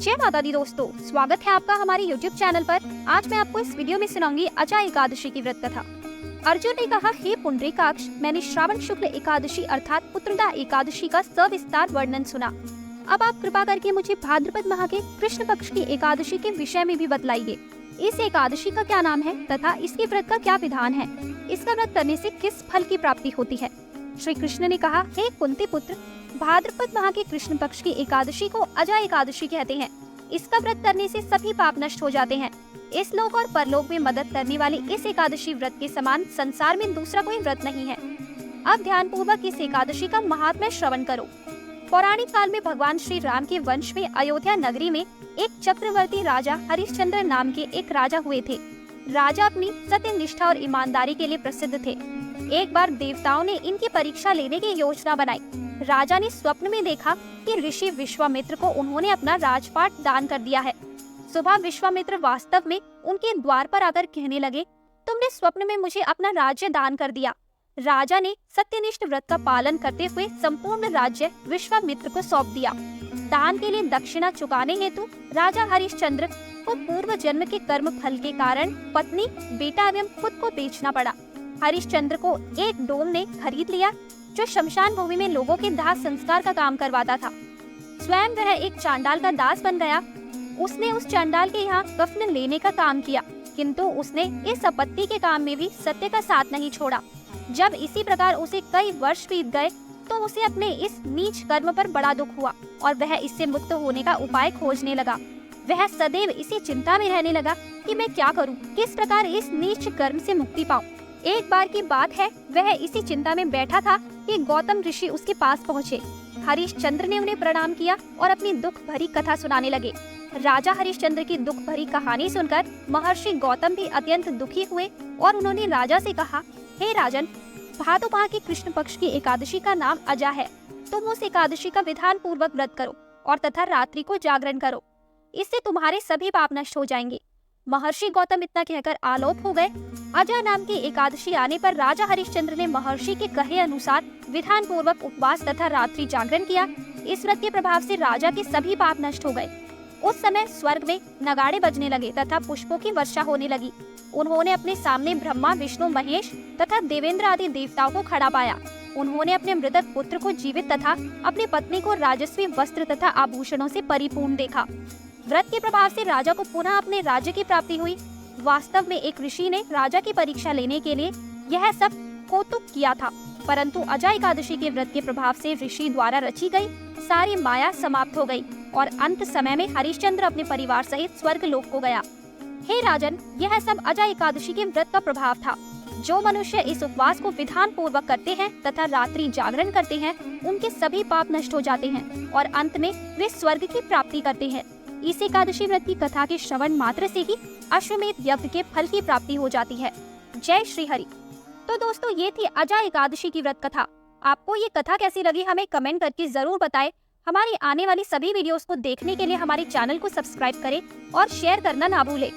जय माता दी दोस्तों, स्वागत है आपका हमारे YouTube चैनल पर। आज मैं आपको इस वीडियो में सुनाऊंगी अजा एकादशी की व्रत कथा। अर्जुन ने कहा, हे पुंडरीकाक्ष, मैंने श्रावण शुक्ल एकादशी अर्थात पुत्रदा एकादशी का सविस्तार वर्णन सुना। अब आप कृपा करके मुझे भाद्रपद माह के कृष्ण पक्ष की एकादशी के विषय में भी बतलाइए। इस एकादशी का क्या नाम है तथा इसके व्रत का क्या विधान है? इसका व्रत करने से किस फल की प्राप्ति होती है? श्री कृष्ण ने कहा, हे कुंती पुत्र, भाद्रपद माह के कृष्ण पक्ष की एकादशी को अजा एकादशी कहते हैं। इसका व्रत करने से सभी पाप नष्ट हो जाते हैं। इस लोक और परलोक में मदद करने वाले इस एकादशी व्रत के समान संसार में दूसरा कोई व्रत नहीं है। अब ध्यान पूर्वक इस एकादशी का महात्म्य श्रवण करो। पौराणिक काल में भगवान श्री राम के वंश में अयोध्या नगरी में एक चक्रवर्ती राजा हरिश्चंद्र नाम के एक राजा हुए थे। राजा अपनी सत्य निष्ठा और ईमानदारी के लिए प्रसिद्ध थे। एक बार देवताओं ने इनकी परीक्षा लेने की योजना बनाई। राजा ने स्वप्न में देखा कि ऋषि विश्वामित्र को उन्होंने अपना राजपाट दान कर दिया है। सुबह विश्वामित्र वास्तव में उनके द्वार पर आकर कहने लगे, तुमने स्वप्न में मुझे अपना राज्य दान कर दिया। राजा ने सत्यनिष्ठ व्रत का पालन करते हुए संपूर्ण राज्य विश्वामित्र को सौंप दिया। दान के लिए दक्षिणा चुकाने हेतु राजा हरिश्चंद्र को पूर्व जन्म के कर्म फल के कारण पत्नी, बेटा एवं खुद को बेचना पड़ा। हरिश्चंद्र को एक डोम ने खरीद लिया जो शमशान भूमि में लोगों के दाह संस्कार का काम करवाता था। स्वयं वह एक चांडाल का दास बन गया। उसने उस चांडाल के यहाँ कफन लेने का काम किया, किंतु उसने इस आपत्ति के काम में भी सत्य का साथ नहीं छोड़ा। जब इसी प्रकार उसे कई वर्ष बीत गए तो उसे अपने इस नीच कर्म पर बड़ा दुख हुआ और वह इससे मुक्त होने का उपाय खोजने लगा। वह सदैव इसी चिंता में रहने लगा कि मैं क्या करूं, किस प्रकार इस नीच कर्म से मुक्ति पाऊं। एक बार की बात है, वह इसी चिंता में बैठा था कि गौतम ऋषि उसके पास पहुँचे। हरिश्चंद्र ने उन्हें प्रणाम किया और अपनी दुख भरी कथा सुनाने लगे। राजा हरिश्चंद्र की दुख भरी कहानी सुनकर महर्षि गौतम भी अत्यंत दुखी हुए और उन्होंने राजा से कहा, हे राजन, भादो माह की कृष्ण पक्ष की एकादशी का नाम अजा है। तुम उस एकादशी का विधान पूर्वक व्रत करो और तथा रात्रि को जागरण करो। इससे तुम्हारे सभी पाप नष्ट हो जाएंगे। महर्षि गौतम इतना कहकर आलोप हो गए। अजा नाम की एकादशी आने पर राजा हरिश्चंद्र ने महर्षि के कहे अनुसार विधान पूर्वक उपवास तथा रात्रि जागरण किया। इस व्रत के प्रभाव से राजा के सभी पाप नष्ट हो गए। उस समय स्वर्ग में नगाड़े बजने लगे तथा पुष्पों की वर्षा होने लगी। उन्होंने अपने सामने ब्रह्मा, विष्णु, महेश तथा देवेंद्र आदि देवताओं को खड़ा पाया। उन्होंने अपने मृतक पुत्र को जीवित तथा अपनी पत्नी को राजस्वी वस्त्र तथा आभूषणों से परिपूर्ण देखा। व्रत के प्रभाव से राजा को पुनः अपने राज्य की प्राप्ति हुई। वास्तव में एक ऋषि ने राजा की परीक्षा लेने के लिए यह सब कौतुक किया था, परंतु अजा एकादशी के व्रत के प्रभाव से ऋषि द्वारा रची गई सारी माया समाप्त हो गई और अंत समय में हरिश्चंद्र अपने परिवार सहित स्वर्ग लोक को गया। हे राजन, यह सब अजा एकादशी के व्रत का प्रभाव था। जो मनुष्य इस उपवास को विधान पूर्वक करते हैं तथा रात्रि जागरण करते हैं, उनके सभी पाप नष्ट हो जाते हैं और अंत में वे स्वर्ग की प्राप्ति करते हैं। इस एकादशी व्रत की कथा के श्रवण मात्र से ही अश्वमेध यज्ञ के फल की प्राप्ति हो जाती है। जय श्री हरि। तो दोस्तों, ये थी अजा एकादशी की व्रत कथा। आपको ये कथा कैसी लगी हमें कमेंट करके जरूर बताएं। हमारी आने वाली सभी वीडियोस को देखने के लिए हमारे चैनल को सब्सक्राइब करें और शेयर करना ना भूलें।